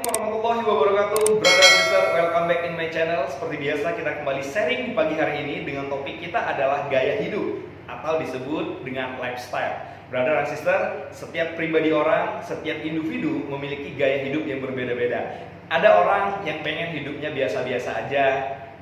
warahmatullahi wabarakatuh. Brother and sister, welcome back in my channel. Seperti biasa kita kembali sharing di pagi hari ini dengan topik kita adalah gaya hidup atau disebut dengan lifestyle. Brother and sister, setiap pribadi orang, setiap individu memiliki gaya hidup yang berbeda-beda. Ada orang yang pengen hidupnya biasa-biasa aja.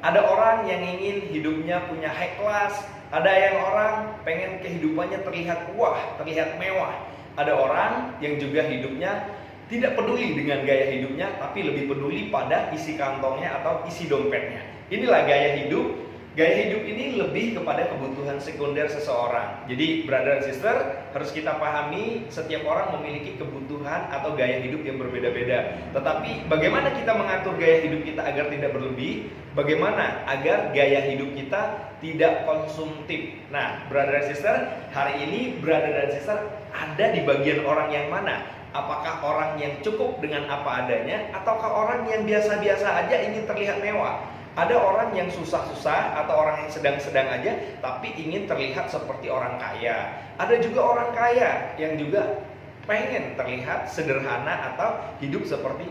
Ada orang yang ingin hidupnya punya high class. Ada yang orang pengen kehidupannya terlihat wah, terlihat mewah. Ada orang yang juga hidupnya tidak peduli dengan gaya hidupnya, tapi lebih peduli pada isi kantongnya atau isi dompetnya. Inilah gaya hidup. Gaya hidup ini lebih kepada kebutuhan sekunder seseorang. Jadi brother and sister, harus kita pahami setiap orang memiliki kebutuhan atau gaya hidup yang berbeda-beda. Tetapi bagaimana kita mengatur gaya hidup kita agar tidak berlebih? Bagaimana agar gaya hidup kita tidak konsumtif? Nah, brother and sister, hari ini brother and sister ada di bagian orang yang mana? Apakah orang yang cukup dengan apa adanya, ataukah orang yang biasa-biasa aja ingin terlihat mewah? Ada orang yang susah-susah atau orang yang sedang-sedang aja tapi ingin terlihat seperti orang kaya. Ada juga orang kaya yang juga pengen terlihat sederhana atau hidup seperti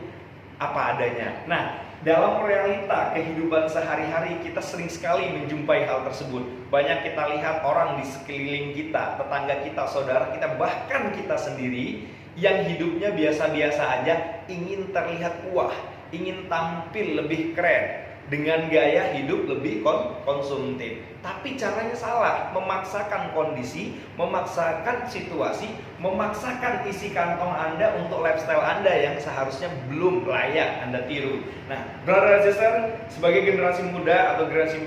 apa adanya. Nah, dalam realita kehidupan sehari-hari kita sering sekali menjumpai hal tersebut. Banyak kita lihat orang di sekeliling kita, tetangga kita, saudara kita, bahkan kita sendiri yang hidupnya biasa-biasa aja ingin terlihat wah, ingin tampil lebih keren dengan gaya hidup lebih konsumtif. Tapi caranya salah, memaksakan kondisi, memaksakan situasi, memaksakan isi kantong Anda untuk lifestyle Anda yang seharusnya belum layak Anda tiru. Nah, brother and sister, sebagai generasi muda atau generasi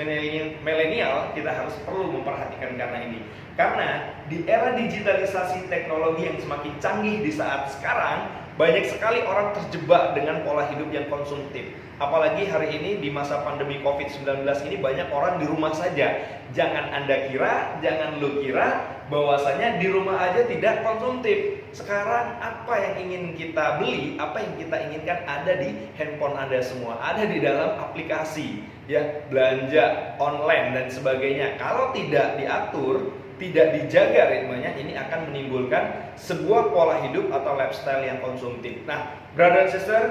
milenial, kita harus perlu memperhatikan karena ini. Karena di era digitalisasi teknologi yang semakin canggih di saat sekarang, banyak sekali orang terjebak dengan pola hidup yang konsumtif. Apalagi hari ini di masa pandemi COVID-19 ini banyak orang di rumah saja. Jangan Anda kira, jangan lu kira bahwasanya di rumah aja tidak konsumtif. Sekarang apa yang ingin kita beli, apa yang kita inginkan ada di handphone Anda semua, ada di dalam aplikasi, ya, belanja online dan sebagainya. Kalau tidak diatur, tidak dijaga ritmenya, ini akan menimbulkan sebuah pola hidup atau lifestyle yang konsumtif. Nah, brother and sister,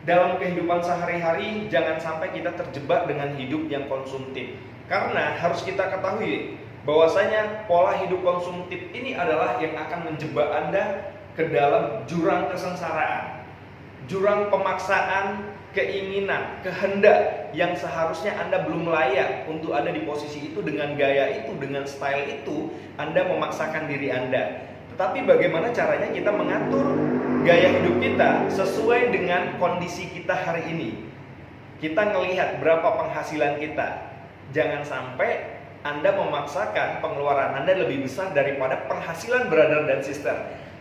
dalam kehidupan sehari-hari jangan sampai kita terjebak dengan hidup yang konsumtif. Karena harus kita ketahui bahwasanya pola hidup konsumtif ini adalah yang akan menjebak Anda ke dalam jurang kesengsaraan, jurang pemaksaan, keinginan, kehendak yang seharusnya Anda belum layak untuk ada di posisi itu, dengan gaya itu, dengan style itu, Anda memaksakan diri Anda. Tetapi bagaimana caranya kita mengatur gaya hidup kita sesuai dengan kondisi kita hari ini? Kita ngelihat berapa penghasilan kita. Jangan sampai Anda memaksakan pengeluaran Anda lebih besar daripada penghasilan brother dan sister.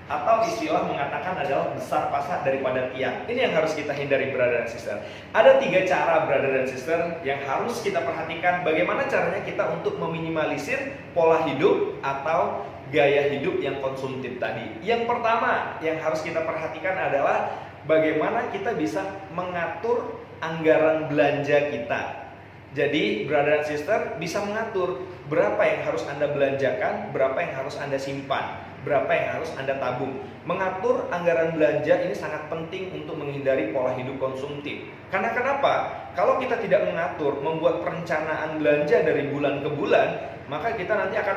Atau istilah mengatakan adalah besar pasak daripada tiang. Ini yang harus kita hindari brother dan sister. Ada 3 cara brother dan sister yang harus kita perhatikan bagaimana caranya kita untuk meminimalisir pola hidup atau gaya hidup yang konsumtif tadi. Yang pertama yang harus kita perhatikan adalah bagaimana kita bisa mengatur anggaran belanja kita. Jadi brother dan sister bisa mengatur berapa yang harus Anda belanjakan, berapa yang harus Anda simpan, berapa yang harus Anda tabung. Mengatur anggaran belanja ini sangat penting untuk menghindari pola hidup konsumtif. Karena kenapa? Kalau kita tidak mengatur, membuat perencanaan belanja dari bulan ke bulan, maka kita nanti akan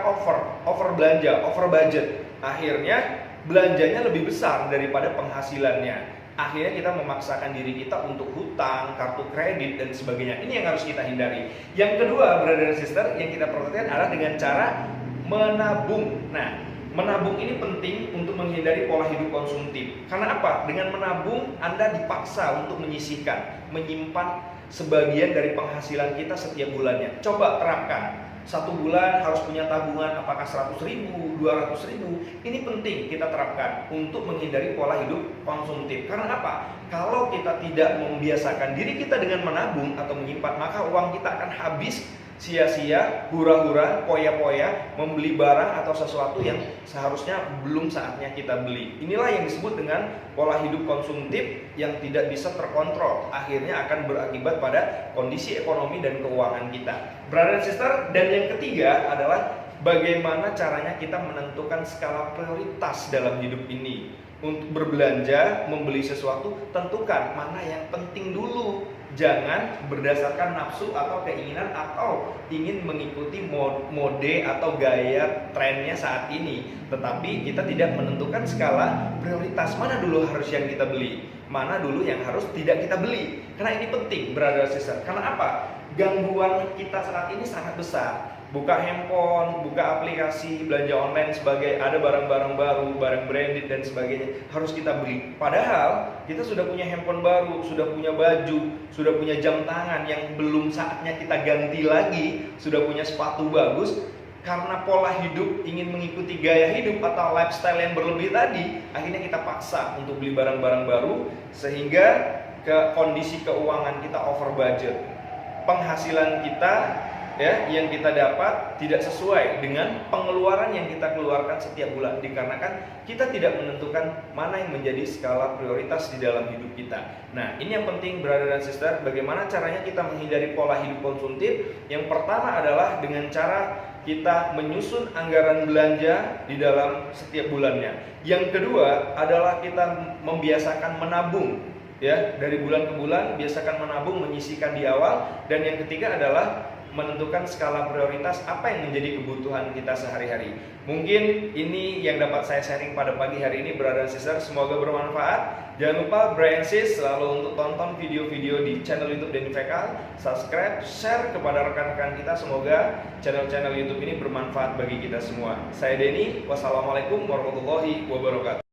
over belanja, over budget. Akhirnya belanjanya lebih besar daripada penghasilannya. Akhirnya kita memaksakan diri kita untuk hutang, kartu kredit, dan sebagainya. Ini yang harus kita hindari. Yang kedua, brother and sister, yang kita perhatikan adalah dengan cara menabung. Nah, menabung ini penting untuk menghindari pola hidup konsumtif. Karena apa? Dengan menabung, Anda dipaksa untuk menyisihkan, menyimpan sebagian dari penghasilan kita setiap bulannya. Coba terapkan. 1 bulan harus punya tabungan apakah 100.000, 200.000. Ini penting kita terapkan untuk menghindari pola hidup konsumtif. Karena apa? Kalau kita tidak membiasakan diri kita dengan menabung atau menyimpan, maka uang kita akan habis sia-sia, hura-hura, poya-poya, membeli barang atau sesuatu yang seharusnya belum saatnya kita beli. Inilah yang disebut dengan pola hidup konsumtif yang tidak bisa terkontrol. Akhirnya akan berakibat pada kondisi ekonomi dan keuangan kita. Brother and sister, dan yang ketiga adalah bagaimana caranya kita menentukan skala prioritas dalam hidup ini. untuk berbelanja, membeli sesuatu, tentukan mana yang penting dulu. Jangan berdasarkan nafsu atau keinginan atau ingin mengikuti mode atau gaya trennya saat ini. Tetapi kita tidak menentukan skala prioritas, mana dulu harus yang kita beli, mana dulu yang harus tidak kita beli. Karena ini penting, brother sister. Karena apa? Gangguan kita saat ini sangat besar. Buka handphone, buka aplikasi, belanja online sebagai ada barang-barang baru, barang branded dan sebagainya harus kita beli. Padahal kita sudah punya handphone baru, sudah punya baju, sudah punya jam tangan yang belum saatnya kita ganti lagi, sudah punya sepatu bagus. Karena pola hidup ingin mengikuti gaya hidup atau lifestyle yang berlebih tadi, akhirnya kita paksa untuk beli barang-barang baru sehingga ke kondisi keuangan kita over budget. Penghasilan kita yang kita dapat tidak sesuai dengan pengeluaran yang kita keluarkan setiap bulan, dikarenakan kita tidak menentukan mana yang menjadi skala prioritas di dalam hidup kita. Nah, ini yang penting brother dan sister, bagaimana caranya kita menghindari pola hidup konsumtif. Yang pertama adalah dengan cara kita menyusun anggaran belanja di dalam setiap bulannya. Yang kedua adalah kita membiasakan menabung. Dari bulan ke bulan biasakan menabung, menyisihkan di awal. Dan yang ketiga adalah menentukan skala prioritas apa yang menjadi kebutuhan kita sehari-hari. Mungkin ini yang dapat saya sharing pada pagi hari ini brother dan sister, semoga bermanfaat. Jangan lupa Brian Sis selalu untuk tonton video-video di channel YouTube Denny Fekal, subscribe, share kepada rekan-rekan kita, semoga channel-channel YouTube ini bermanfaat bagi kita semua. Saya Denny, wassalamualaikum warahmatullahi wabarakatuh.